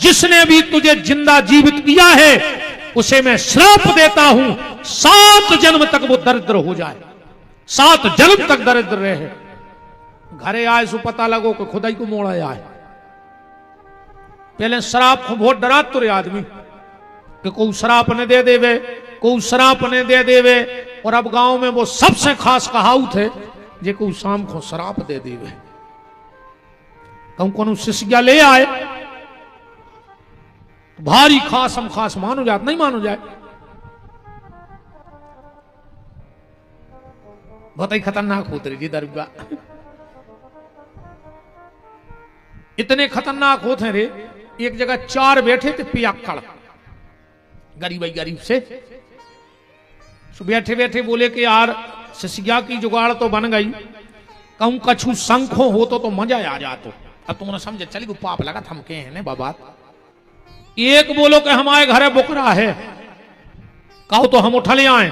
जिसने भी तुझे जिंदा जीवित किया है उसे मैं श्राप देता हूं 7 जन्म तक वो दरिद्र हो जाए, 7 जन्म तक दरिद्र रहे। घरे आए सो पता लगो कि खुदाई को मोड़ा आए। पहले श्राप को बहुत डरात तो रे आदमी कि कोई श्राप ने दे देवे, कोई श्राप ने दे देवे। और अब गांव में वो सबसे खास कहावत है जे कोई शाम को श्राप दे देवे। कहूं कौन शिष्या ले आए भारी खास हम खास मानो जात नहीं मानो जाए। बहुत ही खतरनाक होते रही जी दरगाह, इतने खतरनाक होते हैं रे। एक जगह 4 बैठे थे पियाक्कड़ गरीब गरीब से, बैठे बैठे बोले कि यार शिष्या की जुगाड़ तो बन गई, कहूं कछु संखो हो तो मजा आ जातो। अब तुमने समझे चली को पाप लगा थमके हैं बाबा। एक बोलो कि हमारे घरे बुकरा है, कहो तो हम उठा ले आए,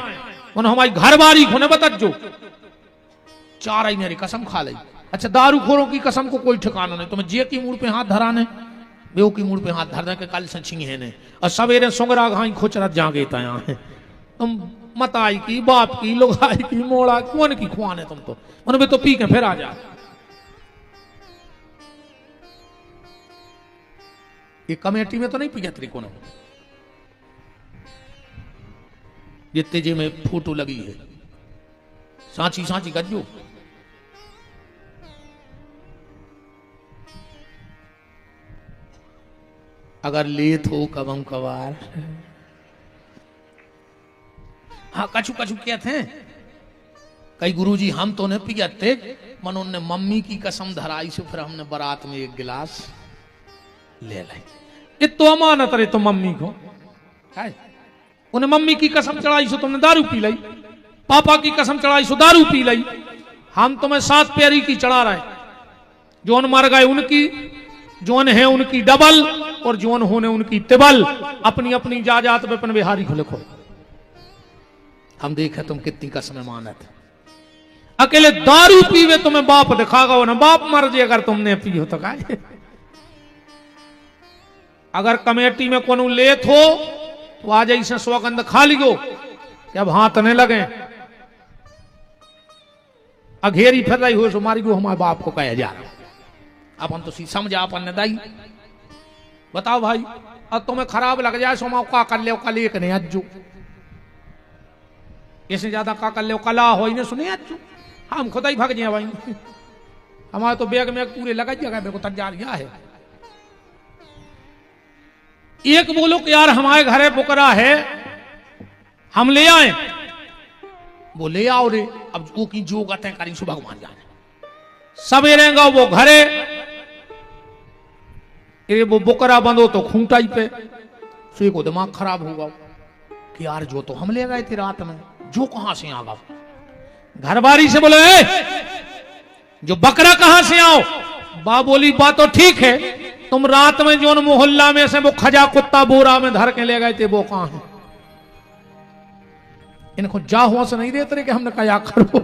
हमारी घर बारी खोने बता जो 4 आई मेरी कसम खा ली। अच्छा दारू खोरों की कसम को कोई ठिकाना नहीं, तुम्हें जे की मूड पे हाथ धराने बेव की मूड पे हाथ धरने के कल सची है ने। और सवेरे सुंगरा घाई खोचरत जागे तया है। तुम मताई की बाप की लुगाई की मोड़ा कौन की खुआने तुम तो उनमें तो पी के फिर आ जा। ये कमेटी में तो नहीं पिया तरीको ने जितने जे में फोटो लगी है सांची सांची गज्जो। अगर लेत हो कबम कबार हाँ कछु कछु कहते हैं कई गुरुजी हम तो नहीं पियाते मन उनने मम्मी की कसम धराई से फिर हमने बारात में 1 गिलास ले लाई। ये तो अमानत रहे तो मम्मी को है। उन्हें मम्मी की कसम चढ़ाई सो तुमने दारू पी लाई, पापा की कसम चढ़ाई सो दारू पी लाई। हम तुम्हें 7 प्यारी की चढ़ा रहे, जोन मर गए उनकी, जोन है उनकी डबल और जोन होने उनकी तिबल। अपनी अपनी जाजात में अपन बिहारी को लिखो। हम देखे तुम कितनी कसमें मानत। अकेले दारू पीवे तुम्हें बाप दिखागा ना, बाप मर जाए अगर तुमने पी हो तो का। अगर कमेटी में कोनो लेत हो तो आज ऐसे सौगंध खा लियो कि अब हाथ नहीं लगे। अघेरी फिर रही हो सो मारी को हमारे बाप को कहे जा। अपन तो समझा अपन ने दाई बताओ भाई। अब तुम्हें खराब लग जाए सो का कर ले कल एक नहीं अज्जू इससे ज्यादा का कर ले कला हो ही नहीं सुने अज्जू। हम खुदा ही भाग जाए भाई। हमारे तो बैग में पूरे लगा जगह मेरे को तैयारियां है। एक बोलो कि यार हमारे घरे बुकरा है हम ले आए, वो ले आओ रे। अब वो की जो कहते हैं करी सो भगवान जाने। सवेरे गो वो घरे ये वो बुकरा बंदो तो खूंटाई पे सो को दिमाग खराब होगा कि यार जो तो हम ले गए थे रात में जो कहां से आ गया। घरबारी से बोले जो बकरा कहां से आओ। बा बोली बात तो ठीक है, तुम रात में जो मोहल्ला में से वो खजा कुत्ता बोरा में धर के ले गए थे वो कहां है। इनको जा हुआ से नहीं देते कि हमने कहा करो।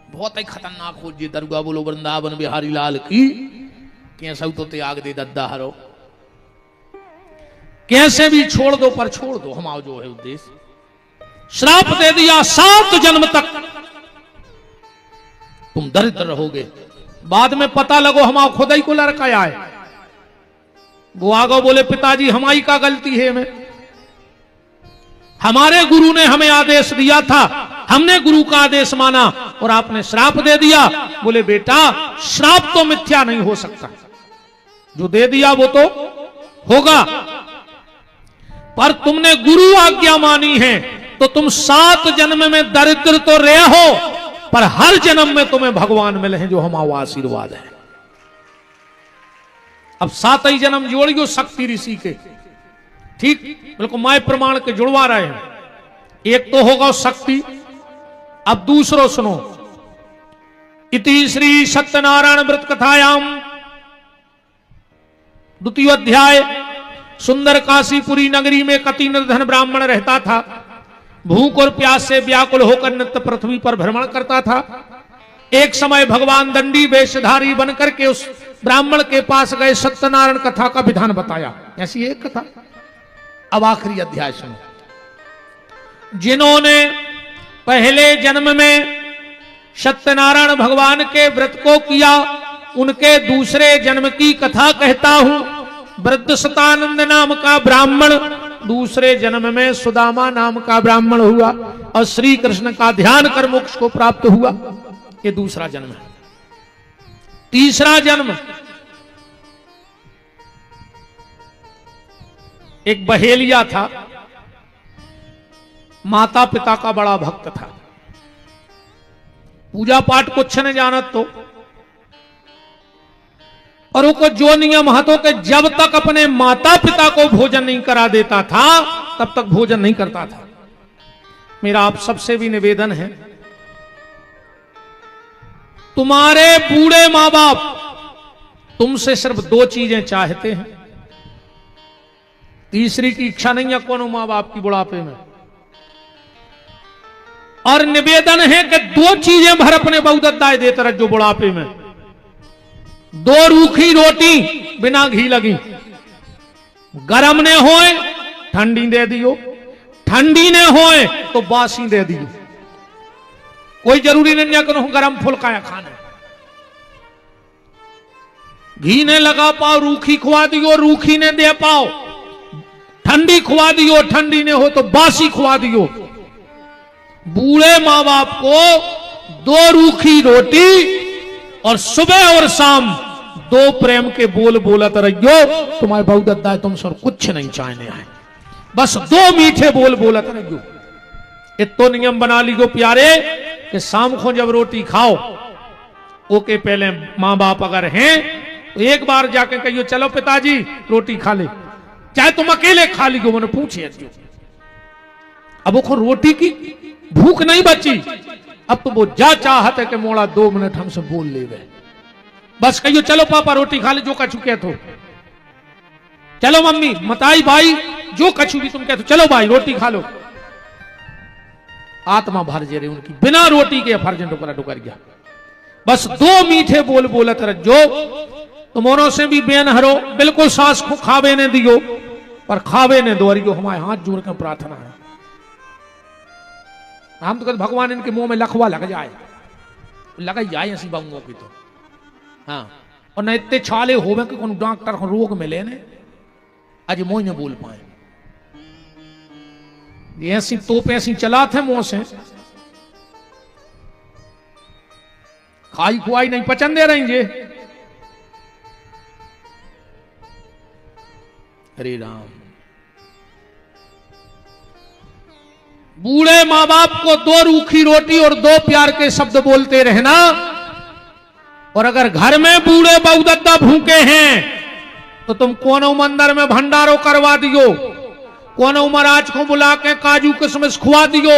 बहुत ही खतरनाक हो जी दरगाह। बोलो वृंदावन बिहारी लाल की। कैसे तो त्याग दे दद्दा हरो, कैसे भी छोड़ दो पर छोड़ दो हमारा जो है उद्देश्य। श्राप दे दिया 7 जन्म तक तुम दरिद्र रहोगे। बाद में पता लगो हमारा खुद ही को लड़का आए। वो आगो बोले पिताजी हमारी का गलती है में, हमारे गुरु ने हमें आदेश दिया था, हमने गुरु का आदेश माना और आपने श्राप दे दिया। बोले बेटा श्राप तो मिथ्या नहीं हो सकता, जो दे दिया वो तो होगा, पर तुमने गुरु आज्ञा मानी है तो तुम 7 जन्म में दरिद्र तो रहे हो पर हर जन्म में तुम्हें भगवान मिले हैं जो हमारा आशीर्वाद है। अब 7 ही जन्म जोड़ियो शक्ति ऋषि के, ठीक बिल्कुल माय प्रमाण के जुड़वा रहे हैं। एक तो होगा शक्ति। अब दूसरो सुनो। इति श्री सत्यनारायण व्रत कथायाम 2 अध्याय। सुंदर काशीपुरी नगरी में कति निर्धन ब्राह्मण रहता था। भूख और प्यास से व्याकुल होकर नित्य पृथ्वी पर भ्रमण करता था। एक समय भगवान दंडी वेशधारी बनकर के उस ब्राह्मण के पास गए, सत्यनारायण कथा का विधान बताया। ऐसी एक कथा। अब आखिरी अध्याय सुनो। जिन्होंने पहले जन्म में सत्यनारायण भगवान के व्रत को किया, उनके दूसरे जन्म की कथा कहता हूं। वृद्ध सतानंद नाम का ब्राह्मण दूसरे जन्म में सुदामा नाम का ब्राह्मण हुआ और श्री कृष्ण का ध्यान कर मोक्ष को प्राप्त हुआ। ये दूसरा जन्म है। तीसरा जन्म, एक बहेलिया था, माता पिता का बड़ा भक्त था, पूजा पाठ कुछ न जानत तो, और उसको जो नियम हाथों के जब तक अपने माता पिता को भोजन नहीं करा देता था तब तक भोजन नहीं करता था। मेरा आप सबसे भी निवेदन है, तुम्हारे बूढ़े मां बाप तुमसे सिर्फ 2 चीजें चाहते हैं, तीसरी की इच्छा नहीं है कोनो मां बाप की बुढ़ापे में। और निवेदन है कि 2 चीजें भर अपने बहुदत्ताए देते रहो बुढ़ापे में। 2 रूखी रोटी बिना घी लगी, गरम ने होए ठंडी दे दियो, ठंडी ने होए तो बासी दे दियो। कोई जरूरी नहीं है कि गरम फुलकाया खाना। घी ने लगा पाओ रूखी खुआ दियो, रूखी ने दे पाओ ठंडी खुआ दियो, ठंडी ने हो तो बासी खुआ दियो। बूढ़े मां बाप को 2 रूखी रोटी और सुबह और शाम 2 प्रेम के बोल बोलत रहियो। तुम्हारे बहुदत्ता तुम सर कुछ नहीं चाहने आए, बस 2 मीठे बोल बोलत रहियो। इतो नियम बना लीजिए प्यारे कि शाम को जब रोटी खाओ, ओके पहले मां बाप अगर हैं तो एक बार जाके कहियो चलो पिताजी रोटी खा ले, चाहे तुम अकेले खा लीजिए, मैंने पूछे। अब वो रोटी की भूख नहीं बची, अब तो वो जा चाहत है कि मोड़ा 2 मिनट हमसे बोल ले गए। बस कहियो चलो पापा रोटी खा ले, जो कछु कह तो, चलो मम्मी मताई भाई जो कछु भी तुम कहते, चलो भाई रोटी खा लो। आत्मा भर जे रही उनकी, बिना रोटी के फर्जन डुकर गया। बस 2 मीठे बोल बोलत रहो, तुमोरों से भी बेन हरो, बिल्कुल सास को खावे ने दियो, पर खावे ने दो रियो। हमारे हाथ जोड़ कर प्रार्थना है, हम तो कहते भगवान इनके मुंह में लखवा लग जाए, लग जाए ऐसी बाबुओं की तो। हाँ, और न इतने छाले होवे कि कौन डॉक्टर को रोग मिले ने आज मुंह न बोल पाए। ऐसी तोप ऐसी चला थे मुंह से, खाई खुआई नहीं पचन दे रही जे। हरे राम। बूढ़े मां बाप को 2 रूखी रोटी और 2 प्यार के शब्द बोलते रहना। और अगर घर में बूढ़े बहुदत्ता भूखे हैं तो तुम कोनो मंदिर में भंडारो करवा दियो, कोनो महाराज को बुला के काजू किशमिश खुआ दियो,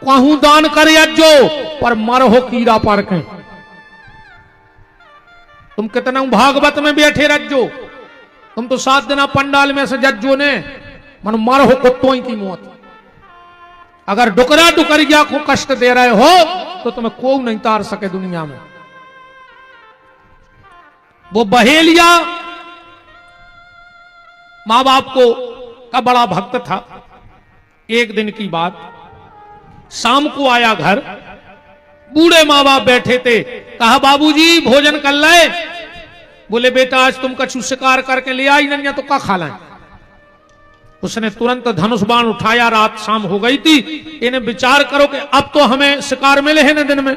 कहूं दान कर अज्जो, पर मरहो कीड़ा पर के। तुम कितना भागवत में बैठे रज्जो, तुम तो 7 दिन पंडाल में से जज्जो ने मन मरहो कुत्तों की मौत। अगर डुकरा डुकरिया को कष्ट दे रहे हो तो तुम्हें कोई नहीं तार सके दुनिया में। वो बहेलिया मां बाप को का बड़ा भक्त था। एक दिन की बात, शाम को आया घर, बूढ़े मां बाप बैठे थे, कहा बाबूजी भोजन कर ले। बोले बेटा आज तुम कछु शिकार करके ले आई नहीं तो क्या खा लाए। उसने तुरंत धनुष बाण उठाया, रात शाम हो गई थी, इन्हें विचार करो कि अब तो हमें शिकार मिले हैं ना दिन में,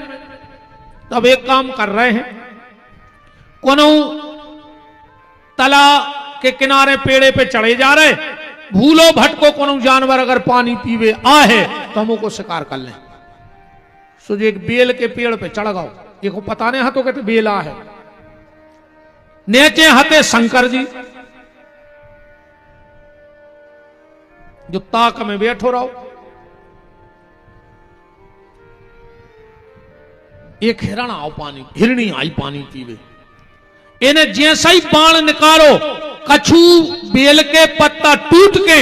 तब एक काम कर रहे हैं, कोनो तला के किनारे पेड़े पे चढ़े जा रहे, भूलो भटको कोनो जानवर अगर पानी पीवे आहे तो हम को शिकार कर लें। सो एक बेल के पेड़ पे चढ़ गओ, देखो पता नहीं हाथों कहते बेला है, नेचे हते शंकर जी जो ताक में बैठो रहो। एक हिरण आओ पानी, हिरणी आई पानी पीवे, इन्हें जैसा ही बाण निकालो, कछु बेल के पत्ता टूट के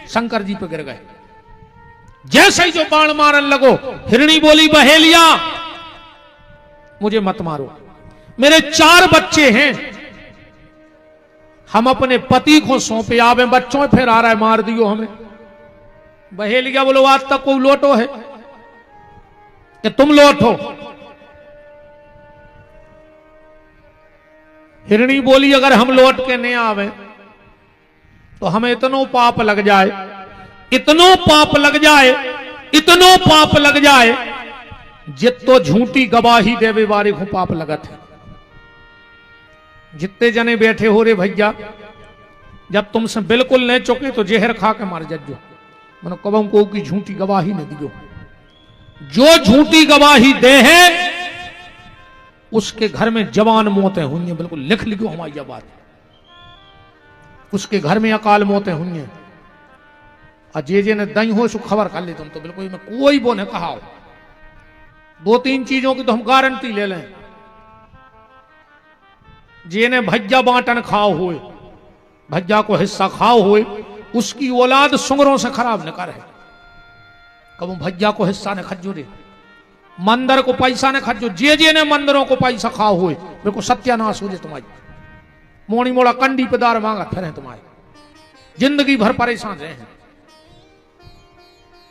शंकर जी पे गिर गए। जैसे ही जो बाण मारन लगो, हिरणी बोली बहेलिया मुझे मत मारो। मेरे 4 बच्चे हैं, हम अपने पति को सौंपे आवे, बच्चों में फिर आ रहा है मार दियो हमें। बहेलिया बोलो आज तक कोई लौटो है कि तुम लौटो? हिरणी बोली अगर हम लौट के नहीं आवे तो हमें इतनो पाप लग जाए, इतनो पाप लग जाए, इतनो पाप लग जाए जितो झूठी गवाही देवे वाले को पाप लगत है। जितने जने बैठे हो रे भैया, जब तुमसे बिल्कुल नहीं चुके तो जहर खा के मार जजो। मनो कबम को की झूठी गवाही न दियो। जो झूठी गवाही दे है उसके घर में जवान मौतें हुई हैं। बिल्कुल लिख लिखो हमारी यह बात, उसके घर में अकाल मौतें हुई हैं। और जे ने दई हो सो खबर कर ले तुम तो बिल्कुल में कोई वो ने कहा हो। 2-3 चीजों की तो हम गारंटी ले लें। जे ने भज्जा बांटन खाओ हुए, भज्जा को हिस्सा खाओ हुए, उसकी औलाद सुंगरों से खराब न कर है। कब भज्जा को हिस्सा ने खज्जो रे, मंदिर को पैसा ने खज्जो। जे ने मंदिरों को पैसा खाओ हुए बिल्कुल सत्यानाश हो जाए तुम्हारी। मोड़ी मोड़ा कंडी पे दार मांगा फिर तुम्हारे, जिंदगी भर परेशान रहे हैं।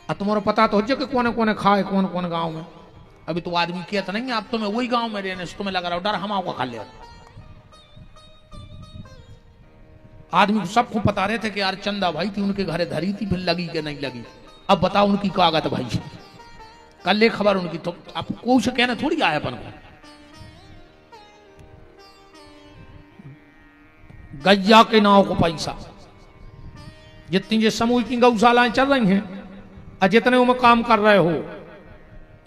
अब तुम्हारा पता तो हो जाए कि कौन कौन खाए, कौन कौन गांव में। अभी तो आदमी किया तो नहीं, आप तुम्हें वही गांव में रहने से तुम्हें लगा रहा डर हम आपको खा ले। आदमी को सबको पता रहे थे कि यार चंदा भाई थी उनके घरे धरी थी, फिर लगी कि नहीं लगी। अब बताओ उनकी कागत भाई, कल ले खबर उनकी, तो आपको कोई से कहना थोड़ी आया अपन को। गैया के नाव को पैसा, जितनी जो समूह की गौशालाएं चल रही हैं और जितने उनमें काम कर रहे हो,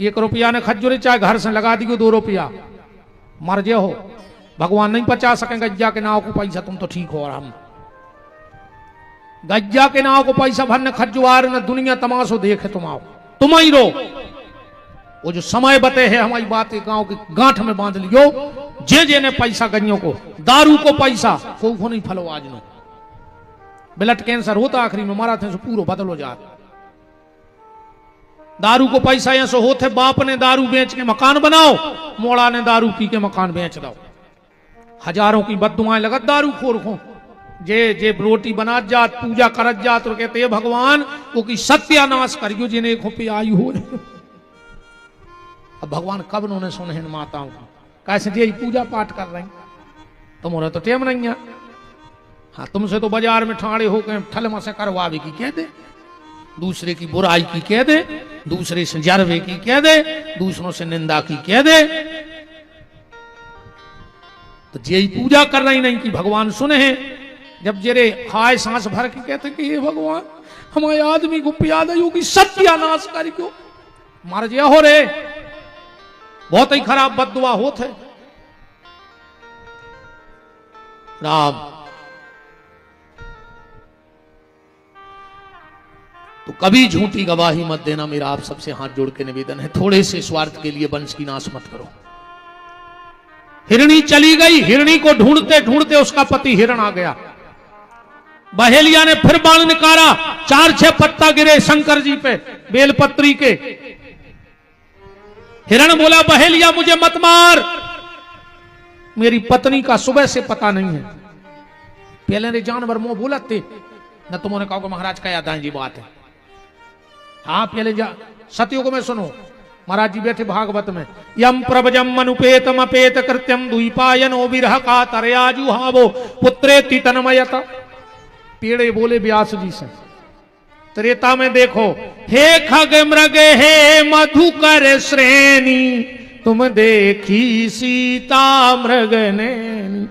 1 रुपया ने खज्जूरे चाहे घर से लगा दियो 2 रुपया, मर जे हो भगवान नहीं बचा सकेंगे। गैया के नाव को पैसा तुम तो ठीक हो। और हम गज्जा के नाव को पैसा भरने खजुआर न दुनिया तमाशो देखे, तुम आओ तुम ही रो। वो जो समय बते है हमारी बात गांव की गांठ में बांध लियो। जे ने पैसा गइयों को, दारू को पैसा को नहीं फलो। आज नो ब्लड कैंसर होता आखिरी में मारा थे सो पूरा बदलो जा। दारू को पैसा ऐसा होते, बाप ने दारू बेच के मकान बनाओ, मोड़ा ने दारू पी के मकान बेच दो। हजारों की बददुआएं लगत दारू खोर को। जे रोटी बना जात, पूजा करत जात, तो कहते भगवान वो की सत्यानाश करियो जिन्हें खोपी आई हो। अब भगवान कब उन्होंने सुने इन माताओं को, कैसे जी पूजा पाठ कर रहे हैं, तुम्हारा तो टेम नहीं है। हाँ तुमसे तो बाजार में ठाड़े होकर ठलमा से करवावे की कह दे, दूसरे की बुराई की कह दे, दूसरे से जरवे की कह दे, दूसरों से निंदा की कह दे। तो जे पूजा कर रही नहीं कि भगवान सुने हैं। जब जेरे हाय सांस भर के कहते कि ये भगवान हमारे आदमी को पिया दे की सत्यानाश कर क्यों मार जिया हो रे, बहुत ही खराब बददुआ होते राम। तो कभी झूठी गवाही मत देना, मेरा आप सबसे हाथ जोड़ के निवेदन है। थोड़े से स्वार्थ के लिए वंश की नाश मत करो। हिरणी चली गई, हिरणी को ढूंढते ढूंढते उसका पति हिरण आ गया। बहेलिया ने फिर बाण निकाला, 4-6 पत्ता गिरे शंकर जी पे बेलपत्री के। हिरण बोला बहेलिया मुझे मत मार, मेरी पत्नी का सुबह से पता नहीं है। पहले ने जानवर मुंह बोलते न, तुमने कहा महाराज क्या याद जी बात है। हाँ पहले सत्यो को मैं सुनो, महाराज जी बैठे भागवत में, यम प्रभजम मनुपेतम अपेत कृत्यम द्वीपायनो विरह का तरयाजु हावो पुत्रेति तन्मयता। पेड़े बोले व्यास जी से, त्रेता में देखो, हे खग मृग हे मधुकर श्रेणी, तुम देखी सीता मृग नैनी।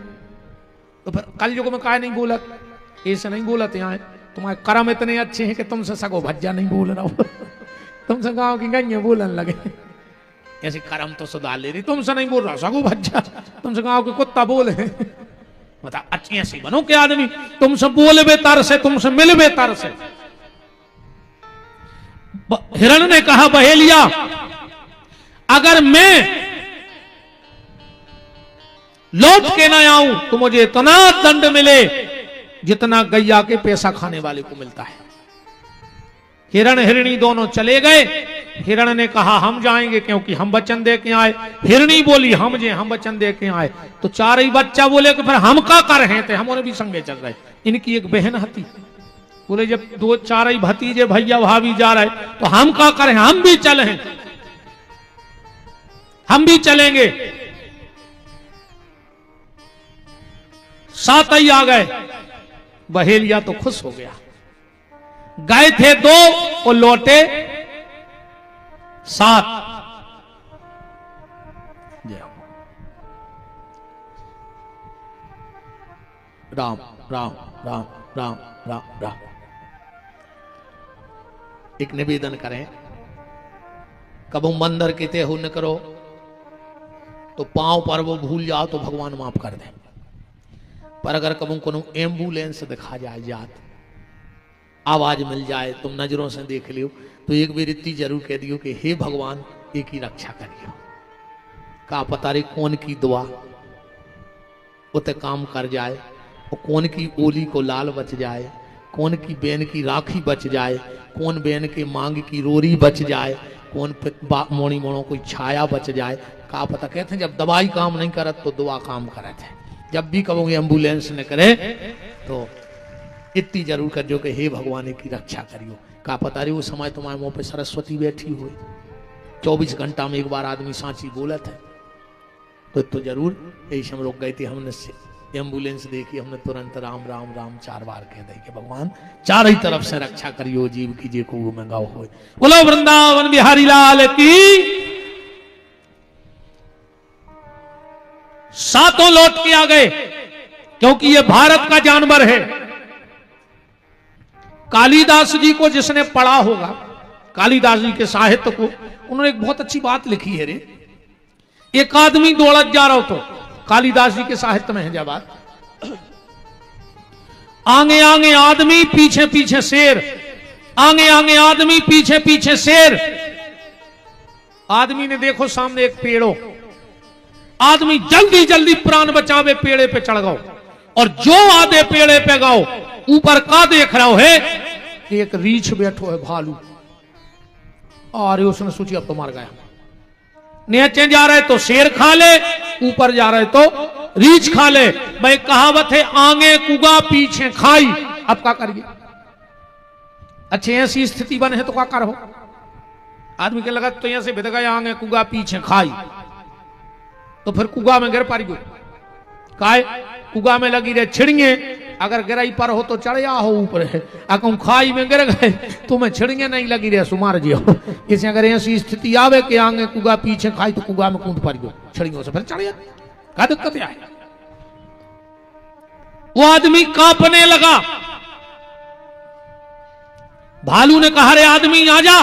तो फिर कल युग में काय नहीं बोलत, ऐसे नहीं बोलत। यहाँ तुम्हारे कर्म इतने अच्छे हैं कि तुमसे सगो भज्जा नहीं बोल रहा हूं, तुमसे गांव की गई बोलने लगे। ऐसे कर्म तो सुधार ले रही, तुमसे नहीं बोल रहा सगो भज्जा, तुमसे गांव के कुत्ता बोले। बता अच्छी ऐसी बनो के आदमी, तुमसे बोले बेतर से, तुमसे मिल बेतर से। हिरण ने कहा बहेलिया अगर मैं लौट के ना आऊं तो मुझे इतना दंड मिले जितना गैया के पैसा खाने वाले को मिलता है। हिरण हिरणी दोनों चले गए। हिरण ने कहा हम जाएंगे क्योंकि हम वचन दे के आए। हिरणी बोली हम वचन दे के आए। तो चार ही बच्चा बोले कि फिर हम का कर रहे थे, हमारे भी संगे चल रहे। इनकी एक बहन हती, बोले जब दो चार ही भतीजे भैया भाभी जा रहे तो हम का करें, हम भी चले हैं, हम भी चलेंगे। सात ही आ गए। बहेलिया तो खुश हो गया। गए थे 2 और लौटे 7। राम राम राम राम राम राम। एक निवेदन करें, कबू मंदिर किते हो न करो तो पांव पर वो भूल जाओ तो भगवान माफ कर दे। पर अगर कबू को एम्बुलेंस दिखा जाए, जात आवाज मिल जाए, तुम नजरों से देख लियो, तो एक बार इतनी जरूर कह दियो कि हे भगवान एक ही रक्षा करियो। का पता रे कौन की दुआ उते काम कर जाए, और कौन की ओली को लाल बच जाए, कौन की बेन की राखी बच जाए, कौन बेन के मांग की रोरी बच जाए, कौन मोड़ी मोड़ों कोई छाया बच जाए। का पता। कहते हैं जब दवाई काम नहीं करत तो दुआ काम करत है। जब भी कहोगे एम्बुलेंस न करे तो इतनी जरूर कर जो कि हे भगवान की रक्षा करियो। का पता रे वो समय तुम्हारे मुंह पे सरस्वती बैठी हुई, 24 घंटा में एक बार आदमी सांची बोलत है। तो जरूर यही हम लोग गए थे, हमने एम्बुलेंस देखी, हमने तुरंत राम राम राम 4 बार कह दे कि भगवान चार ही तरफ से रक्षा करियो, जीव की जे को में गाओ हो। बोलो वृंदावन बिहारी लाल की। सातों लौट के आ गए क्योंकि ये भारत का जानवर है। कालिदास जी को जिसने पढ़ा होगा, कालिदास जी के साहित्य को, उन्होंने एक बहुत अच्छी बात लिखी है रे। एक आदमी दौड़त जा रहा हो तो कालिदास जी के साहित्य में है जब बात, आगे आगे आदमी पीछे पीछे शेर, आगे आगे आदमी पीछे पीछे शेर। आदमी ने देखो सामने एक पेड़ो, आदमी जल्दी जल्दी प्राण बचावे पेड़े पे चढ़ गओ, और जो आधे पेड़े पे गओ ऊपर का देख रहा है कि एक रीछ बैठो है भालू। अरे उसने सोची अब तो मर गया। नीचे जा रहे तो शेर खा ले, ऊपर जा रहे तो रीछ खा ले। भाई कहावत है आगे कुगा पीछे खाई। अब क्या करिए? अच्छे ऐसी स्थिति बने है तो क्या करो? आदमी के लगा तो ऐसे भिद गया आगे कुगा पीछे खाई, तो फिर कुगा में गिर पारी। काय कुगा में लगी रहे छिड़िए, अगर गिराई पर हो तो चढ़िया हो ऊपर है, अगर खाई में गिर गए तो मैं छिड़िए नहीं लगी रहे सुमार जी हो। इसे अगर ऐसी स्थिति आवे कि आगे कुगा पीछे खाई तो कुगा में कूद पारी छिड़ियों से फिर चढ़िया, क्या दिक्कत है? वो आदमी कांपने लगा। भालू ने कहा रे आदमी आजा,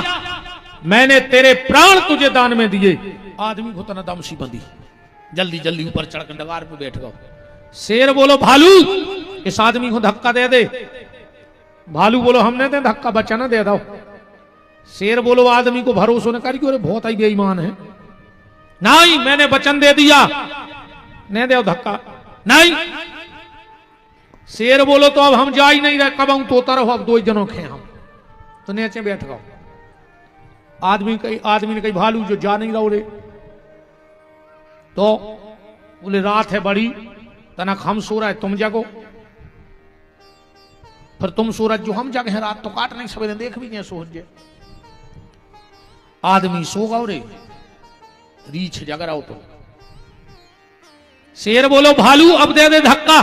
मैंने तेरे प्राण तुझे दान में दिए। आदमी को तना दमसी बंदी, जल्दी जल्दी ऊपर चढ़कर डगार पे बैठ गओ। शेर बोलो भालू इस आदमी को धक्का दे दे। भालू बोलो हमने दे धक्का, बच्चा ना दे दो। शेर बोलो आदमी को भरोसा न करियो, अरे बहुत ही बेईमान है। नहीं मैंने वचन दे दिया, नहीं दे धक्का नहीं। शेर बोलो तो अब हम जा ही नहीं रहे, कब हम तोता रहो, अब 2 जनों खे हम तो नीचे बैठ गओ। आदमी ने कही भालू जो जा नहीं रहो रे, तो बोले रात है बड़ी, तनक हम सो रहे तुम जगो, फिर तुम सूरज जो हम जगह रात तो काट नहीं सवेरे देख भी नहीं सूरज। आदमी सो गओ रे, रीछ जग रहा हो तो। शेर बोलो भालू अब दे दे धक्का,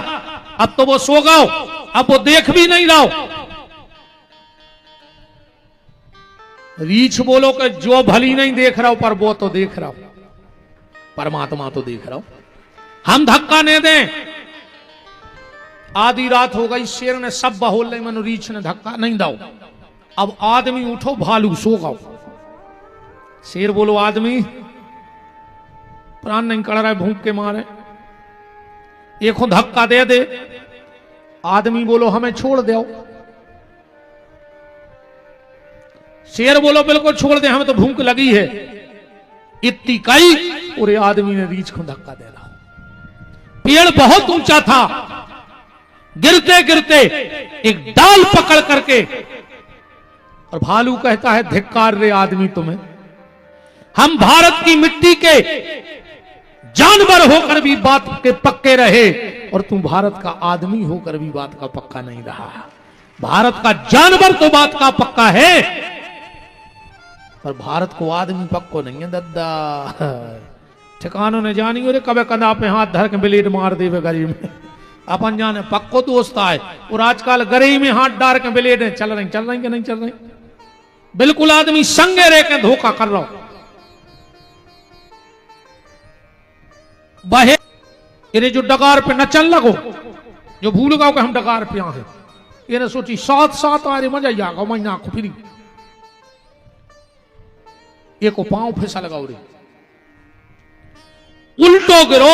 अब तो वो सो गओ, अब वो देख भी नहीं रहो। रीछ बोलो कि जो भली नहीं देख रहा हो पर वो तो देख रहा हो, परमात्मा तो देख रहा हो, हम धक्का नहीं दें। आधी रात हो गई, शेर ने सब बहोल नहीं, मनु रीछ ने धक्का नहीं दाओ। अब आदमी उठो, भालू सो गओ। शेर बोलो आदमी प्राण नहीं कड़ रहा है भूख के मारे, एक धक्का दे दे। आदमी बोलो हमें छोड़ दो। शेर बोलो बिल्कुल छोड़ दे, हमें तो भूख लगी है। इतनी कई और आदमी ने रीछ को धक्का दे रहा। पेड़ बहुत ऊंचा था, गिरते गिरते एक डाल पकड़ करके, और भालू कहता है धिक्कार रे आदमी तुम्हें, हम भारत की मिट्टी के जानवर होकर भी बात के पक्के रहे और तू भारत का आदमी होकर भी बात का पक्का नहीं रहा। भारत का जानवर तो बात का पक्का है, पर भारत को आदमी पक्को नहीं है दद्दा। ठिकानों ने जानी और कबे कंधा पे हाथ धर के ब्लेड मार देवे गरीब में, अपन जाने पक्को दोस्त आए। और आजकल गरीब में हाथ डाल के ब्लेड चल रही कि नहीं चल रही। बिल्कुल आदमी संगे रह के धोखा कर रहा हो। बहे ये जो डगार पे न चल लगो, जो भूल गओ कि हम डगार पे आ हैं, ये ने सोची साथ साथ आ रहे मजा ही आगा महीना आंखों फिरी ये को पांव फिसा लगाओ रे, उल्टो गिरो,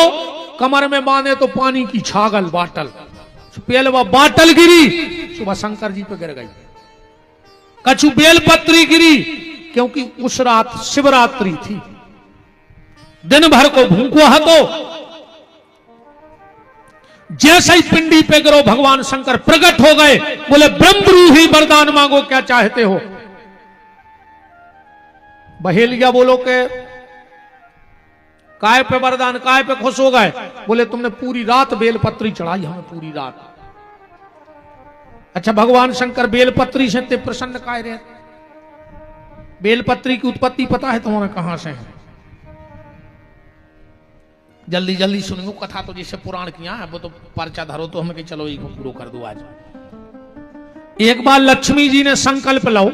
कमर में बांधे तो पानी की छागल बाटल, पेलवा बाटल गिरी, सुबह शंकर जी पे गिर गई। कछु बेलपत्री गिरी, क्योंकि उस रात शिवरात्रि थी, दिन भर को भूखो हतो। जैसे ही पिंडी पे गिरो भगवान शंकर प्रकट हो गए, बोले ब्रह्मरूही वरदान मांगो, क्या चाहते हो। बहेलिया बोलो के काय पे वरदान, काय पे खुश हो गए। बोले तुमने पूरी रात बेलपत्री चढ़ाई हमें, पूरी रात। अच्छा भगवान शंकर बेलपत्री से ते प्रसन्न काय रहे। बेलपत्री की उत्पत्ति पता है तुम्हारे कहां से है? जल्दी जल्दी सुनियो कथा, तो जैसे पुराण किया है वो तो पर्चा धरो तो हमें कि चलो ये पूरा कर दो आज। एक बार लक्ष्मी जी ने संकल्प लो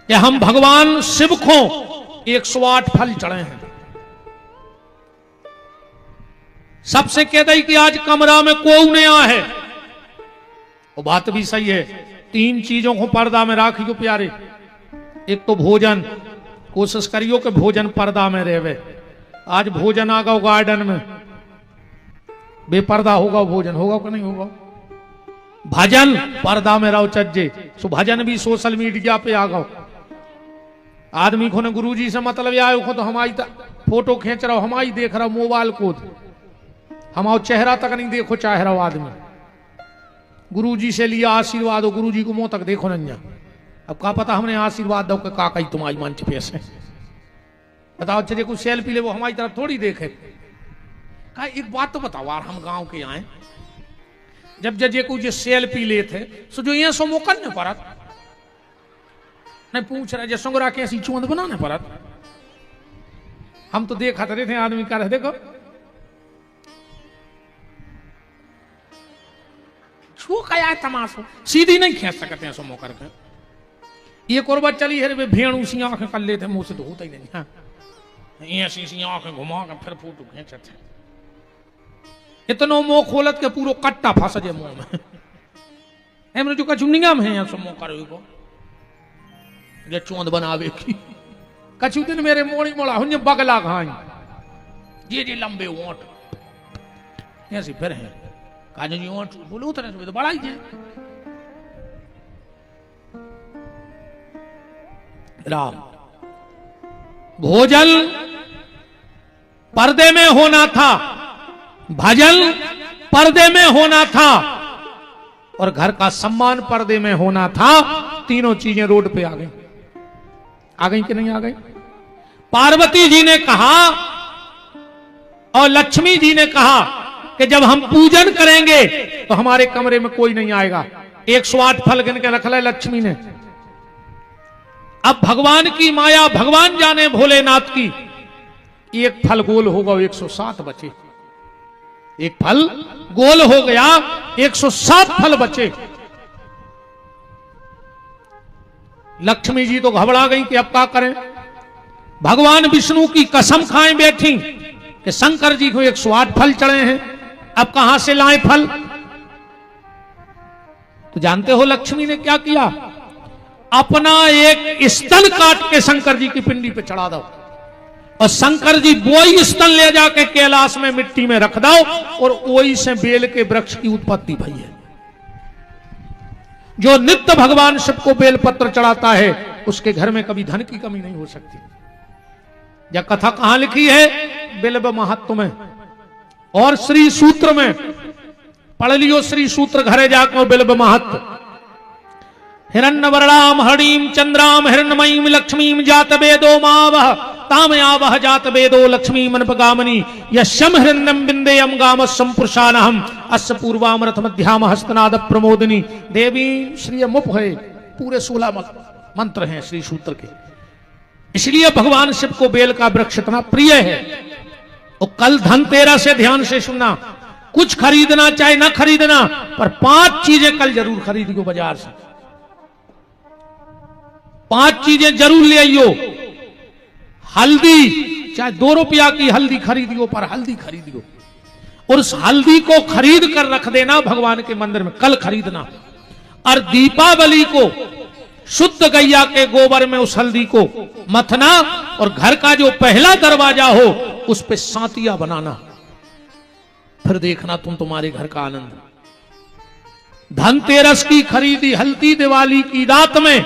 कि हम भगवान शिव को 108 फल चढ़े हैं। सबसे कह दई कि आज कमरा में कोई नहीं आ है, वो बात भी सही है। 3 चीजों को पर्दा में राखियो प्यारे। एक तो भोजन, कोशिश करियो कि भोजन पर्दा में रहे। आज भोजन आ गो गार्डन में, बेपर्दा होगा भोजन, होगा कि नहीं होगा। भजन पर्दा में रहो चज्जे, सो भजन भी सोशल मीडिया पे आ गो। आदमी को ने गुरुजी से मतलब आयो को तो हमारी फोटो खींच रहा हो, हमारी देख रहा मोबाइल को, हमारा चेहरा तक नहीं देखो चाह रहा हो आदमी। गुरुजी से लिया आशीर्वाद हो, गुरुजी को मुंह तक देखो नहीं। अब क्या पता हमने आशीर्वाद दो कि काका ही तुम्हारी मंच पे से बताओ, चलिए कुछ सेल्फी ले, वो हमारी तरफ थोड़ी देखे। कहा एक बात तो बताओ यार, हम गांव के आए, जब जजे कुछ सेल्फी ले थे सो जो ये सो मोकन ने परत नहीं पूछ रहे, जो संगरा के ऐसी चूंद बनाने परत। हम तो देखा रहे थे आदमी कर रहे, देखो छू क्या तमाशो, सीधी नहीं खींच सकते हैं सो मोकर के। ये कोरबा चली है वे भेड़ू सी आंखें कर लेते, मुंह से तो होता ही नहीं। हाँ ऐसी आंखें घुमा के फिर फोटो खींचते, इतनो मुंह खोलत के पूरो कट्टा फंस जाए मुंह में। हमने जो कछु निगम है सो मुंह करो को जे चोंद बनावे की। कछु दिन मेरे मोड़ी मोड़ा हुन्ने बगला घाई, ये लंबे ओंठ ऐसे फिर है काजू जी ओंठ बोले उतरे तो बड़ा ही है। राम भोजन पर्दे में होना था, भजन पर्दे में होना था, और घर का सम्मान पर्दे में होना था। तीनों चीजें रोड पे आ गई कि नहीं आ गई। पार्वती जी ने कहा और लक्ष्मी जी ने कहा कि जब हम पूजन करेंगे तो हमारे कमरे में कोई नहीं आएगा। 108 फल गिन के रख ले लक्ष्मी ने। अब भगवान की माया भगवान जाने भोलेनाथ की, एक फल गोल होगा 107 बचे। एक फल गोल हो गया, 107 फल बचे। लक्ष्मी जी तो घबरा गई कि अब क्या करें। भगवान विष्णु की कसम खाएं बैठी कि शंकर जी को 108 फल चढ़े हैं, अब कहां से लाएं फल। तो जानते हो लक्ष्मी ने क्या किया, अपना एक स्तन काट के शंकर जी की पिंडी पे चढ़ा दो, और शंकर जी वही स्तन ले जाके कैलाश में मिट्टी में रख दो, और वही से बेल के वृक्ष की उत्पत्ति भई है। जो नित्य भगवान शिव को बेलपत्र चढ़ाता है उसके घर में कभी धन की कमी नहीं हो सकती। यह कथा कहां लिखी है, बिल्व महत्व में और श्री सूत्र में। पढ़ लियो श्री सूत्र घरे जाकर बिल्व महत्व। हिरण्यवर्णाम हरिणीम चंद्राम हिरण्यमयीम लक्ष्मीम जात वेदो मावह तामयावह जात वेदो लक्ष्मी मनपगामनी यशम हिरण्यम बिंदेयम गाम संपुरुषानहम अस्य पूर्वामरथ मध्याम हस्तनाद प्रमोदिनी देवी श्री मुप है। पूरे 16 मंत्र हैं श्री सूत्र के। इसलिए भगवान शिव को बेल का वृक्ष इतना प्रिय है। और कल धनतेरस से ध्यान से सुनना, कुछ खरीदना चाहे ना खरीदना, पर 5 चीजें कल जरूर खरीदियो बाजार से। 5 चीजें जरूर ले आइयो। हल्दी, चाहे 2 रुपया की हल्दी खरीदियो, पर हल्दी खरीदियो। और उस हल्दी को खरीद कर रख देना भगवान के मंदिर में, कल खरीदना। और दीपावली को शुद्ध गैया के गोबर में उस हल्दी को मथना, और घर का जो पहला दरवाजा हो उस पे सांतिया बनाना। फिर देखना तुम तुम्हारे घर का आनंद। धनतेरस की खरीदी हल्दी दिवाली की रात में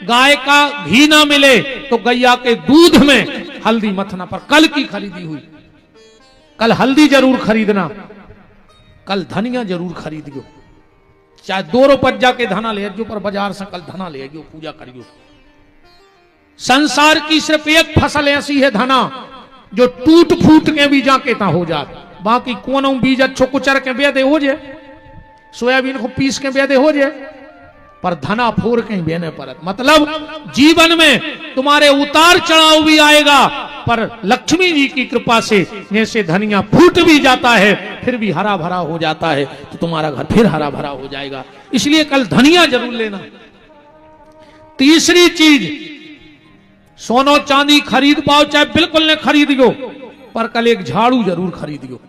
गाय का घी ना मिले तो गैया के दूध में हल्दी मथना। पर कल की खरीदी हुई, कल हल्दी जरूर खरीदना, कल धनिया जरूर खरीदियो। चाहे 2 रुपया के धना ले जो, पर बाजार से कल धना ले जो, पूजा करियो। संसार की सिर्फ एक फसल ऐसी है धना जो टूट फूट के भी जाके ता हो जात। बाकी कोनो बीज अच्छो कुचर के बेदे हो जाए, सोयाबीन को पीस के बेदे हो जाए, पर धना फोर के बेने परत। मतलब जीवन में तुम्हारे उतार चढ़ाव भी आएगा, पर लक्ष्मी जी की कृपा से जैसे धनिया फूट भी जाता है फिर भी हरा भरा हो जाता है, तो तुम्हारा घर फिर हरा भरा हो जाएगा। इसलिए कल धनिया जरूर लेना। तीसरी चीज, सोनो चांदी खरीद पाओ चाहे बिल्कुल न खरीदियो, पर कल एक झाड़ू जरूर खरीदियो।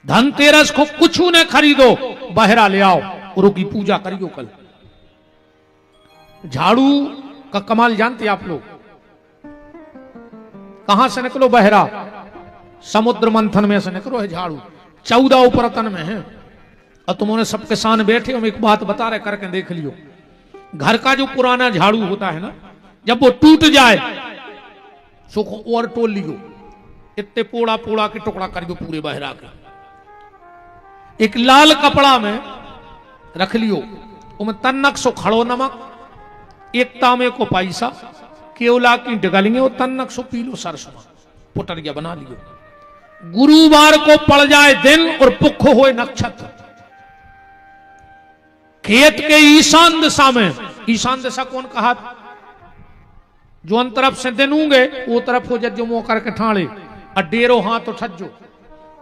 धनतेरस को कुछ न खरीदो, बहरा ले आओ और की पूजा करियो। कल झाड़ू का कमाल जानते आप लोग, कहां से निकलो बहरा, समुद्र मंथन में से निकलो है झाड़ू। 14 उपरतन में है। और तुमने सब किसान बैठे, हम एक बात बता रहे, करके देख लियो। घर का जो पुराना झाड़ू होता है ना, जब वो टूट जाए सो और टोल लियो, इतने पोड़ा पोड़ा के टुकड़ा करियो पूरे बहरा के। एक लाल कपड़ा में रख लियो, उमें तन्नक सो खड़ो नमक, एक तांबे को पैसा, केवला की डगलिए और तन्नक सो पीलो सरसों, पुटरिया बना लियो। गुरुवार को पड़ जाए दिन और पुख होए नक्षत्र, खेत के ईशान दिशा में, ईशान दिशा कौन कहा, जो अन तरफ से दिन होंगे वो तरफ हो जज्जो मुंह करके ठाणे, और डेरो हाथ उठज्जो,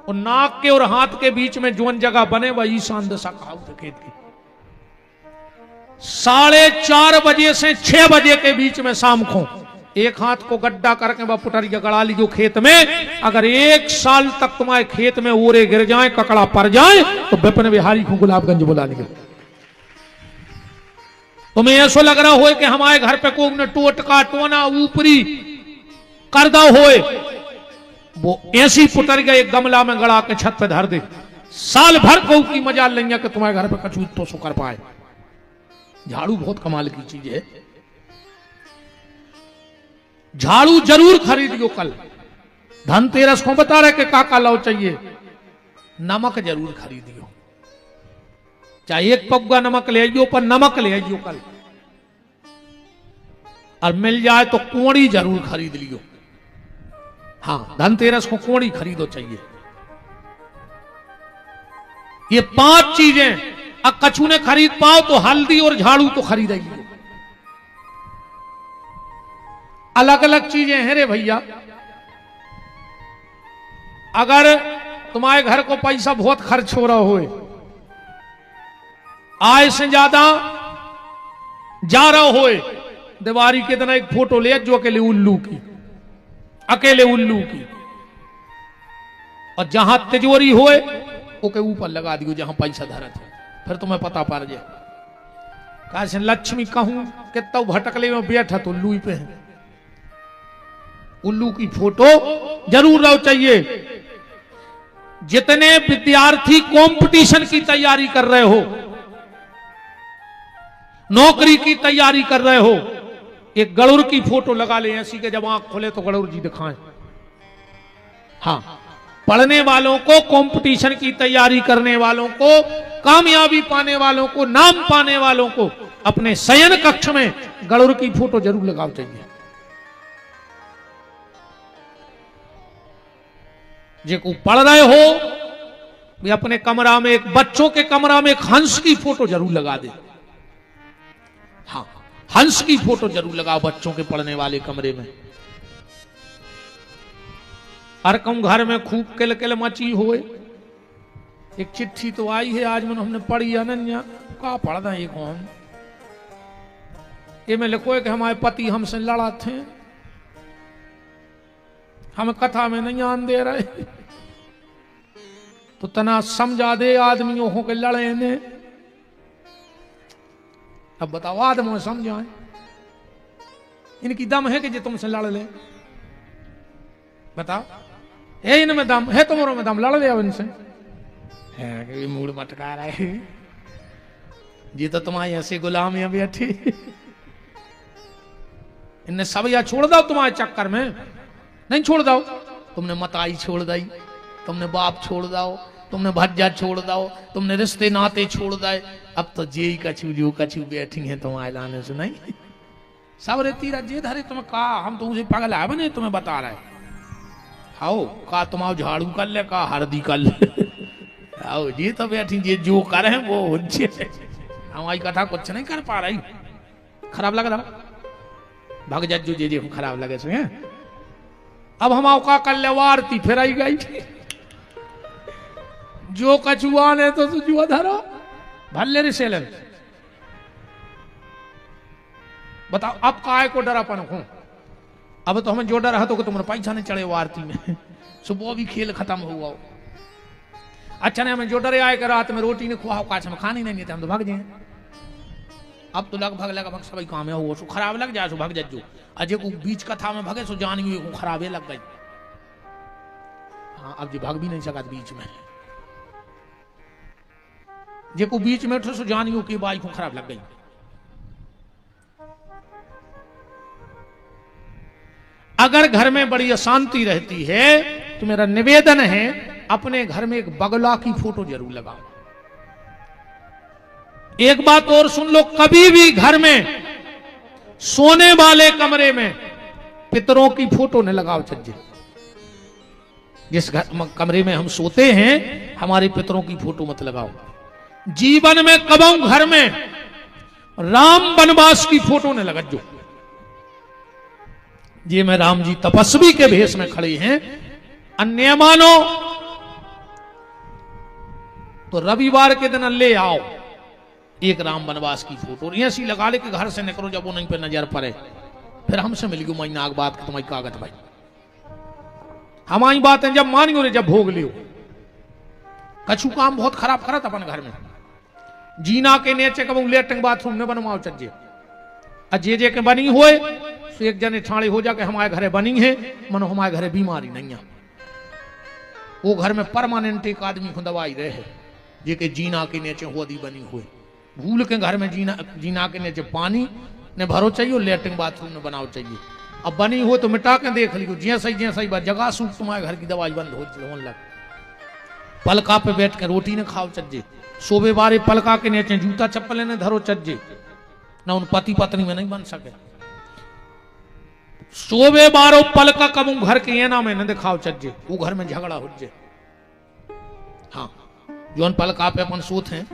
और नाक के और हाथ के बीच में जोन जगह बने वह ईशान दिशा कहा खेत की। 4:30 बजे से 6 बजे के बीच में शाम को एक हाथ को गड्ढा करके वह पुटरिया गड़ा लीजिए खेत में। अगर 1 साल तक तुम्हारे खेत में ओरे गिर जाए, ककड़ा पड़ जाए, तो विपिन बिहारी को गुलाबगंज बुला लीजिए। तुम्हें ऐसा लग रहा हो कि हमारे घर पे कोई ने टोटका टोना ऊपरी करदा होए, वो ऐसी पुटरिया एक गमला में गड़ा के छत पे धर दे, साल भर को की मजाल लेंगे कि तुम्हारे घर पे कछु तो सो कर पाए। झाड़ू बहुत कमाल की चीज है, झाड़ू जरूर खरीदियो। कल धनतेरस को बता रहे कि काका लाओ चाहिए, नमक जरूर खरीदियो। चाहे 1 पग्गा नमक ले आइयो, पर नमक ले आइयो कल। और मिल जाए तो कोड़ी जरूर खरीद लियो। हाँ, धनतेरस को कोड़ी खरीदो चाहिए। ये 5 चीजें अब कछु ने खरीद पाओ तो हल्दी और झाड़ू तो खरीदेगी। अलग अलग चीजें हैं रे भैया। अगर तुम्हारे घर को पैसा बहुत खर्च हो रहा हो, आय से ज्यादा जा रहा हो, दिवाली के दिन एक फोटो ले जो अकेले उल्लू की, अकेले उल्लू की, और जहां तिजोरी होए ओके ऊपर लगा दियो जहां पैसा धरत है, फिर तुम्हें पता पड़ जाए। कहा लक्ष्मी कहूं कितना भटकले में बैठा तो उल्लू पे है। उल्लू की फोटो जरूर रहो चाहिए। जितने विद्यार्थी कंपटीशन की तैयारी कर रहे हो, नौकरी की तैयारी कर रहे हो, एक गरुड़ की फोटो लगा ले ऐसी के जब आंख खोले तो गरुड़ जी दिखाएं। हाँ, पढ़ने वालों को, कंपटीशन की तैयारी करने वालों को कामयाबी पाने वालों को, नाम पाने वालों को अपने शयन कक्ष में गरुड़ की फोटो जरूर लगाओ चाहिए। जो पढ़ रहे हो भी अपने कमरा में, एक बच्चों के कमरा में एक हंस की फोटो जरूर लगा दे। हाँ, हंस की फोटो जरूर लगाओ बच्चों के पढ़ने वाले कमरे में। हर कम घर में खूब किलकिल मची हुए। एक चिट्ठी तो आई है आज मन हमने पढ़ी, अनन्या का पढ़ना ये कौन, ये में लिखो है कि हमारे पति हमसे लड़ा थे, हम कथा में नहीं आन दे रहे, तो तना समझा दे आदमियों हो के लड़े ने। अब बताओ आदमी समझाए, इनकी दम है कि जो तुमसे लड़ ले? बताओ, है इनमें दम है? तुम्हारों में दम, लड़ ले अब इनसे। है मूड मटका रहा है जी, तो तुम्हारी ऐसी गुलामियां बैठी, इनने सब या छोड़ दो तुम्हारे चक्कर में, नहीं छोड़ दो। तुमने मताई छोड़ दी, तुमने बाप छोड़ दो, तुमने भज्जा छोड़ दो, तुमने रिश्ते नाते छोड़ दे। अब तो जे कछु जो कछु बैठी है तुम्हारे लाने से नहीं, सब रेती जे धरे तुम्हें कहा, हम तो उसे पागल है बने तुम्हें बता रहे। आओ का तुम झाड़ू कर ले, का हरदी कर ले, आओ जी तो बैठी जे जो कर है वो हमारी कथा कुछ नहीं कर पा रही। खराब लग रहा भग जा जो जे खराब लगे सो है। अब हम का कल्यावारती फिर आई गई जो कछुआ ने तो जुआ धरो भल्ले रे सेलन। बताओ अब काय को डरापन हूं? अब तो हमें जो डर है तो तुम्हारे पैसा नहीं चढ़े वो आरती में, सुबह भी खेल खत्म हुआ। अच्छा ने हमें जो डरे आए कर रात में रोटी ने खुआ काच में खानी नहीं थे, हम तो भाग जाए। अब तो लगभग सभी काम है वो खराब लग जाए सो भाग जा। अजय को बीच कथा में भगे सो जान गई को खराबे लग गई। हाँ अब जी भाग भी नहीं सका बीच में, जे को बीच में उठो सो जान गई की बाई को खराब लग गई। अगर घर में बड़ी अशांति रहती है तो मेरा निवेदन है अपने घर में एक बगला की फोटो जरूर लगाओ। एक बात और सुन लो, कभी भी घर में सोने वाले कमरे में पितरों की फोटो न लगाओ चज्जे। जिस कमरे में हम सोते हैं हमारे पितरों की फोटो मत लगाओ। जीवन में कबों घर में राम वनवास की फोटो न लगा। जो ये में राम जी तपस्वी के भेष में खड़े हैं, अन्य मानो तो रविवार के दिन ले आओ एक राम वनवास की फोटो, ऐसी लगा ले कि घर से निकलो जब वो नहीं पे नजर पड़े। फिर हमसे मिल गई महीना आग बात तुम्हारी कागज भाई, हमारी बातें जब मानियो रे जब भोग लियो। कछु काम बहुत खराब करत अपन घर में, जीना के नीचे कब लेटरिंग बाथरूम ने बनवाओ चज्जे। जे के बनी हुए तो एक जने ठाणे हो जाके हमारे घरे बनी है, मनो हमारे घरे बीमारी नहीं है। वो घर में परमानेंट एक आदमी को दवाई रहे जे के जीना के नीचे होदी बनी हुए। भूल के घर में जीना के नीचे पानी ने भरो चाहिए, लेटरिंग बाथरूम ने बनाओ चाहिए। अब बनी हो तो मिटा के देख लियो, जैसा ही बात जगह सूख तुम्हारे घर की दवाई बंद होने लग। पलका पे बैठ के रोटी ने खाओ चज्जे, सोबे बारे पलका के नीचे जूता चप्पल ने धरो चज्जे, ना उन पति पत्नी में नहीं बन सके। सोबे बारो पलका कबू घर के एना में न दिखाओ चज्जे, वो घर में झगड़ा हो जे। हाँ जो पलका पे अपन सोत हैं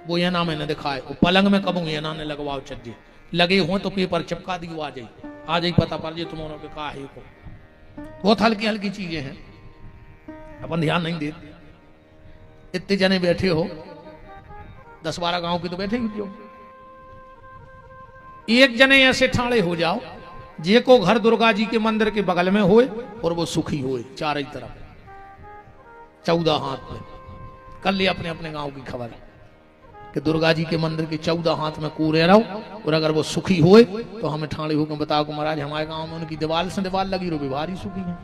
वो एना में न दिखाए, वो पलंग में कबू एना ने लगवाओ चज्जे। लगे हो तो पेपर चिपका दी, आ जाई पता पड़ जाए तुम्हारों पे कहा है को। बहुत हल्की हल्की चीजें हैं, अपन ध्यान नहीं देते। इतने जने बैठे हो, 10-12 गांव के तो बैठे ही हो। एक जने ऐसे ठाणे हो जाओ जे को घर दुर्गा जी के मंदिर के बगल में होए और वो सुखी होए चारों तरफ 14 हाथ में। कर ले अपने अपने गांव की खबर कि दुर्गा जी के मंदिर के 14 हाथ में कूरे रहो, और अगर वो सुखी होए तो हमें ठाणे होकर बताओ कि महाराज हमारे गांव में उनकी दीवार से दीवार लगी रो बीमारी सुखी है।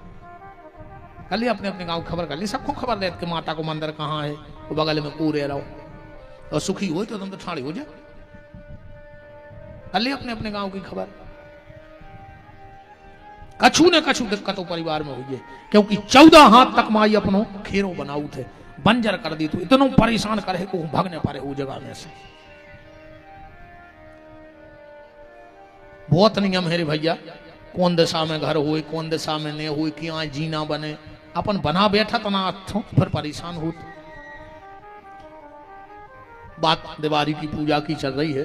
कर ले अपने अपने गांव की खबर, कर ले सबको खबर दे कि माता को मंदिर कहाँ है, वो बगल में कूरे रहो और सुखी हो तो तुम तो ठाणे हो जाए। कर ले अपने अपने गांव की खबर। कछु न कछु दिक्कतों परिवार में हुई है, क्योंकि 14 हाथ तक माई अपनो खेरो बनाऊ थे। बंजर कर दी, तो इतना परेशान करे को भागने पारे वो जगह में से। बहुत नियम है रे भैया, कौन दिशा में घर हुए, कौन दिशा में नहीं हुए, कि जीना बने, अपन बना बैठा तो ना फिर परेशान हो। बात दिवाली की पूजा की चल रही है,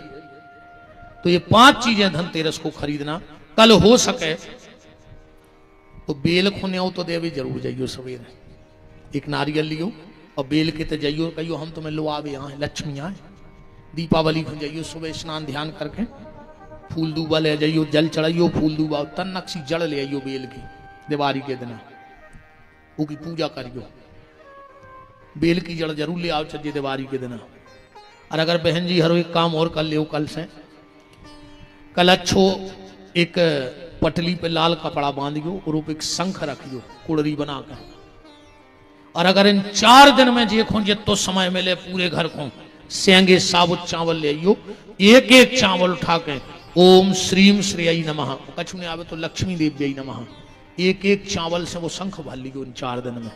तो ये 5 चीजें धनतेरस को खरीदना। कल हो सके तो बेल खुने हो तो देवी जरूर जाइयो सवेरे, एक नारियल लियो और बेल के तो जाइयो, कहियो हम तुम्हें लो आवे यहाँ लक्ष्मी आए। दीपावली को जाइयो सुबह स्नान ध्यान करके, फूल दूबा ले जाइयो, जल चढ़ाइयो, फूल दूबा तन नक्सी जड़ ले आइयो बेल की, दिवाली के दिन वो की पूजा करियो। बेल की जड़ जरूर ले आओ चाहिए दिवाली के दिन। और अगर बहन जी हर एक काम और कर लियो कल से, कल अच्छो एक पटली पे लाल कपड़ा बांधियो और ऊपर एक शंख रखियो कुड़री बना कर। और अगर इन 4 दिन में जे खो जितो समय मिले पूरे घर को सेंगे साबुत चावल ले आइयो, एक एक चावल उठा के ओम श्रीम श्रेय नमः, कछु ने आवे तो लक्ष्मी देवी नमः, एक एक चावल से वो शंख भर लियो। इन 4 दिन में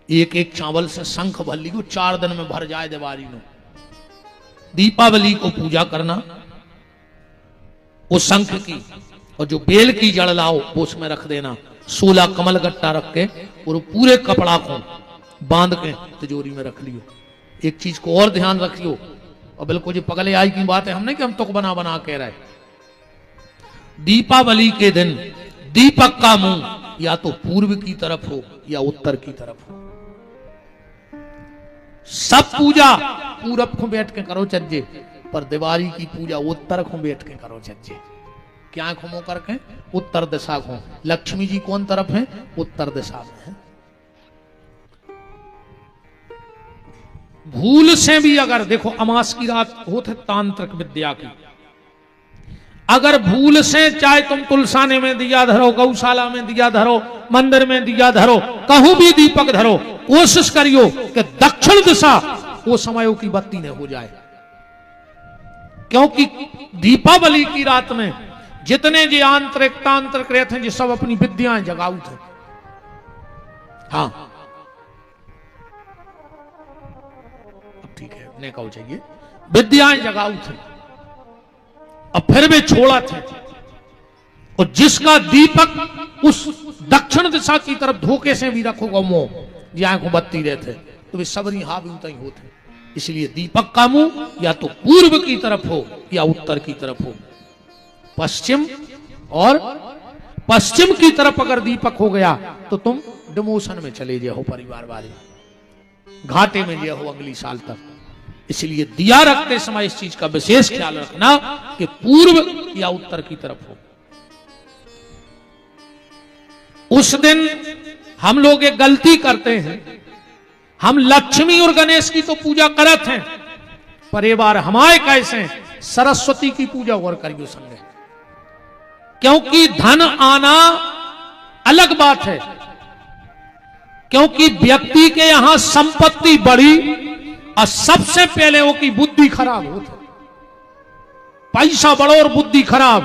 एक एक चावल से शंख भर लियो, 4 दिन में भर जाए दिवाली में। दीपावली को पूजा करना वो शंख की, और जो बेल की जड़ लाओ वो उसमें रख देना, 16 कमल गट्टा रख के और पूरे कपड़ा को बांध के तिजोरी में रख लियो। एक चीज को और ध्यान रखियो, और बिल्कुल जो पगले आई की बात है, हम नहीं कि हम तुक बना बना कह रहे। दीपावली के दिन दीपक का मुंह या तो पूर्व की तरफ हो या उत्तर की तरफ हो। सब पूजा पूरब को बैठ के करो चज्जे, पर दिवाली की पूजा उत्तर को बैठ के करो चज्जे। क्या घूमो करके उत्तर दिशा को। लक्ष्मी जी कौन तरफ है? उत्तर दिशा में है। भूल से भी अगर देखो अमास की रात होते तांत्रिक विद्या की, अगर भूल से चाहे तुम तुलसाने में दिया धरो, गौशाला में दिया धरो, मंदिर में दिया धरो, कहूं भी दीपक धरो, कोशिश करियो कि दक्षिण दिशा वो समयों की बत्ती न हो जाए। क्योंकि दीपावली की रात में जितने जी आंतरिक तांत्रिक रहते हैं, जो सब अपनी विद्याएं जगाऊ थे। हाँ अब ठीक है, ने कहो चाहिए विद्याएं जगाऊ थे, अब फिर भी छोड़ा थे। और जिसका दीपक उस दक्षिण दिशा की तरफ धोखे से भी रखोगा मुंह, जहां को बत्ती रहते, तो वे सबरी हावी उतई होते। इसलिए दीपक का मुंह या तो पूर्व की तरफ हो या उत्तर की तरफ हो। पश्चिम और पश्चिम की तरफ अगर दीपक हो गया तो तुम डिमोशन में चले जाओ, परिवार वाले घाटे में जाओ अगली साल तक। इसलिए दिया रखते समय इस चीज का विशेष ख्याल रखना कि पूर्व या उत्तर की तरफ हो। उस दिन हम लोग एक गलती करते हैं, हम लक्ष्मी और गणेश की तो पूजा करत हैं, पर ये बार हमारे कैसे सरस्वती की पूजा और करियो संगे। क्योंकि धन आना अलग बात है, क्योंकि व्यक्ति के यहां संपत्ति बढ़ी और सबसे पहले वो की बुद्धि खराब होती। पैसा बढ़ो और बुद्धि खराब।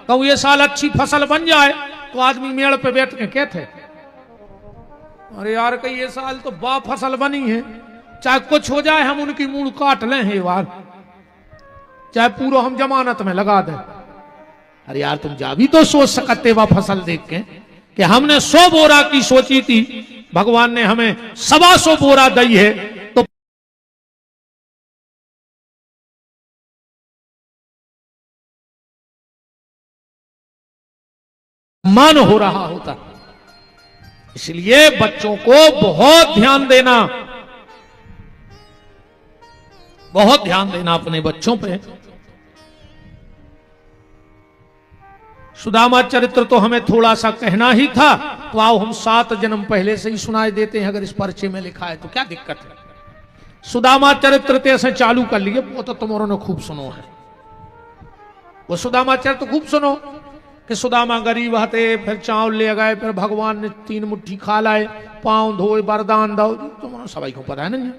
कहूं ये साल अच्छी फसल बन जाए तो आदमी मेड़ पे बैठ के कहते, अरे यार कहीं ये साल तो बा फसल बनी है, चाहे कुछ हो जाए हम उनकी मूड़ काट लें हे बार, चाहे पूरा हम जमानत में लगा दें। अरे यार तुम जा भी तो सोच सकते बा फसल देख के कि हमने 100 बोरा की सोची थी, भगवान ने हमें 125 बोरा दी है, तो मान हो रहा होता। इसलिए बच्चों को बहुत ध्यान देना, बहुत ध्यान देना अपने बच्चों पे। सुदामा चरित्र तो हमें थोड़ा सा कहना ही था, तो आओ हम 7 जन्म पहले से ही सुनाए देते हैं। अगर इस पर्चे में लिखा है तो क्या दिक्कत है। सुदामा चरित्र से चालू कर लिए, वो तो तुम्हारों ने खूब सुनो है। वो सुदामा चरित्र खूब सुनो कि सुदामा गरीब हते, फिर चावल ले गए, फिर भगवान ने 3 मुट्ठी खा लाए, पांव धोए, वरदान दो। तुम्हारा सभी को पता है ना।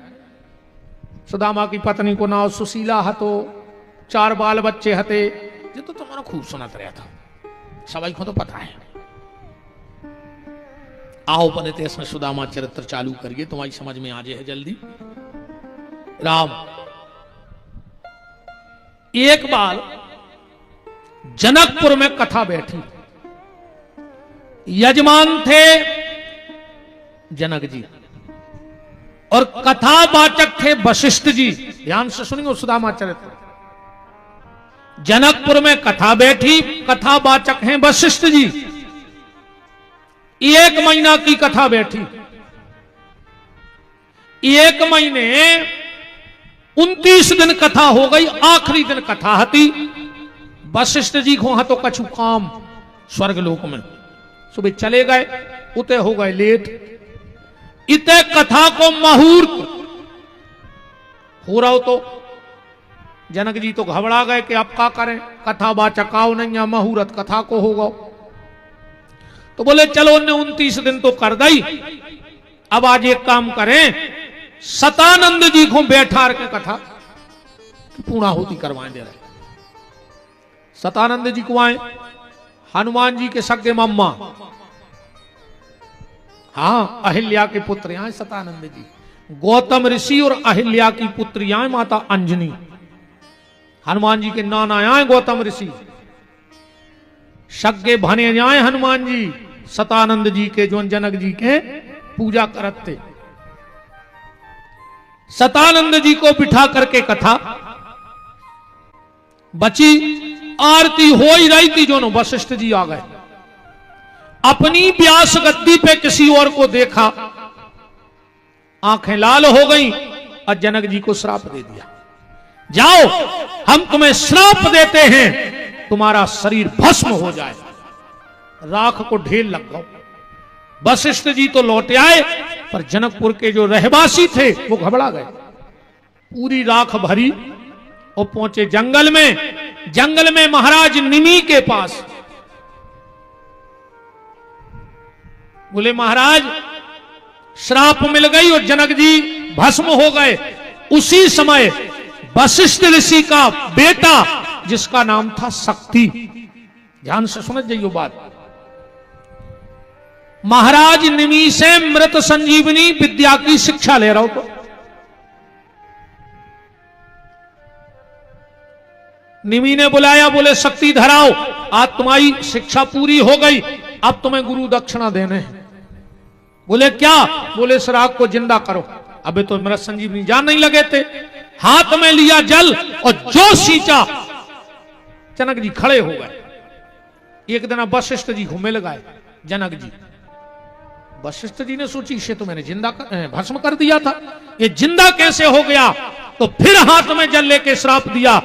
सुदामा की पत्नी को नाम सुशीला हतो, 4 बाल बच्चे हते, ये तो तुम्हारा खूब सुनत रहा था, सभी को तो पता है। आओ पने ते इसमें सुदामा चरित्र चालू करिए, तुम्हारी समझ में आ जाए जल्दी। राम एक बार जनकपुर में कथा बैठी, यजमान थे जनक जी और कथावाचक थे वशिष्ठ जी। ध्यान से सुनिए सुदामा चरित्र। जनकपुर में कथा बैठी, कथावाचक हैं वशिष्ठ जी। 1 महीना की कथा बैठी, 1 महीने 29 दिन कथा हो गई। आखिरी दिन कथा हती, वशिष्ठ जी को तो कछु काम स्वर्गलोक में, सुबह चले गए, उते हो गए लेट। इते कथा को मुहूर्त हो रहा हो तो जनक जी तो घबरा गए कि अब क्या करें, कथा वाचक आओ नहीं, मुहूर्त कथा को होगा। तो बोले चलो उन्हें 29 दिन तो कर दी, अब आज एक काम करें, सतानंद जी को बैठा के कथा पूर्णाहुति करवाएं दे रहे। सतानंद जी को आए, हनुमान जी के सगे मम्मा, हाँ अहिल्या के पुत्र यहाँ सतानंद जी। गौतम ऋषि और अहिल्या की पुत्री यहाँ माता अंजनी। हनुमान जी के नाना यहाँ गौतम ऋषि, सगे भने यहाँ हनुमान जी सतानंद जी के, जो जनक जी के पूजा करते। सतानंद जी को बिठा करके कथा बची, आरती हो ही रही थी, जो वशिष्ठ जी आ गए। अपनी व्यास गद्दी पे किसी और को देखा, आंखें लाल हो गई और जनक जी को श्राप दे दिया, जाओ हम तुम्हें श्राप देते हैं, तुम्हारा शरीर भस्म हो जाए, राख को ढेल लग गओ। वशिष्ठ जी तो लौट आए, पर जनकपुर के जो रहवासी थे वो घबरा गए। पूरी राख भरी और पहुंचे जंगल में। जंगल में महाराज निमि के पास बोले महाराज श्राप मिल गई और जनक जी भस्म हो गए। उसी समय वशिष्ठ ऋषि का बेटा जिसका नाम था शक्ति, ध्यान से समझ जाइए बात, महाराज निमि से मृत संजीवनी विद्या की शिक्षा ले रहा हो। तो निमि ने बुलाया, बोले शक्ति धराओ, आज तुम्हारी शिक्षा पूरी हो गई, अब तुम्हें गुरु दक्षिणा देने हैं। बोले क्या? बोले सराग को जिंदा करो। अबे तो मृत संजीवनी जान नहीं लगे थे। हाथ में लिया जल और जो सींचा, जनक जी खड़े हो गए। एक दिन वशिष्ठ जी घूमे लगाए जनक जी। वशिष्ठ जी ने सोची इसे तो मैंने जिंदा भस्म कर दिया था, ये जिंदा कैसे हो गया? तो फिर हाथ में जल लेके श्राप दिया,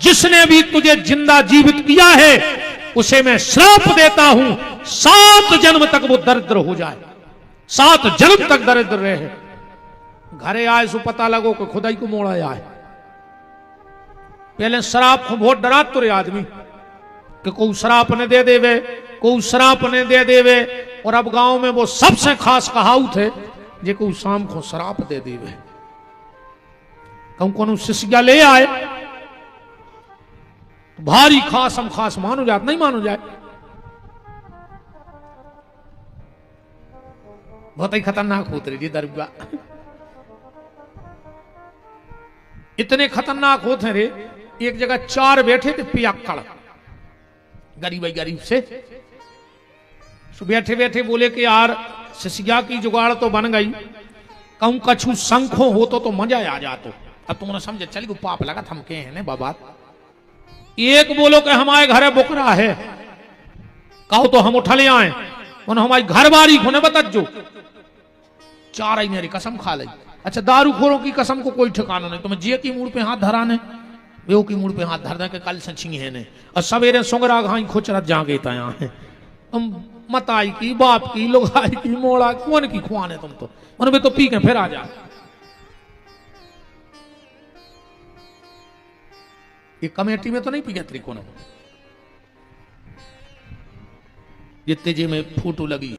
जिसने भी तुझे जिंदा जीवित किया है उसे मैं श्राप देता हूं, 7 जन्म तक वो दरिद्र हो जाए, 7 जन्म तक दरिद्र रहे। घरे आए सो पता लगो कि खुदाई को मोड़ा आए। पहले श्राप को बहुत डरा तुरे आदमी कि कोई श्राप ने दे देवे, कोई श्राप ने दे देवे। और अब गांव में वो सबसे खास कहावत है, जे कोई शाम को श्राप दे देवे। कहूं कौन शिष्या ले आए भारी खास हम खास मानो जात, नहीं मानो जाए। बहुत ही खतरनाक होते रही जी दरबार, इतने खतरनाक होते रे। एक जगह 4 बैठे थे पियक्कड़, गरीब गरीब से। बैठे बैठे बोले कि यार शिष्या की जुगाड़ तो बन गई, कहूं कछु शंखों हो तो मजा आ जातो। अब तुमने समझे चली को पाप लगा थमके हैं ने बाबा। एक बोलो कि हमारे घरे बुकरा है, कहो तो हम उठा ले आए, हमारी घर बारी होने बता जो। 4 ही मेरी कसम खा ली। अच्छा दारूखोरों की कसम को कोई ठिकाना नहीं। तुम्हें जे की मूड पे हाथ धराने, वे की मूड पे हाथ धर दे के कल से छिंगे ने, और सवेरे सुंगरा घाई खुचरत जागे तया है। तुम मताई की, बाप की, लुगाई की, मोड़ा कौन की खुआने तुम तो उनमें तो पी के फिर आ जा। ये कमेटी में तो नहीं पिया त्रिकोण, जितने जे में फोटो लगी।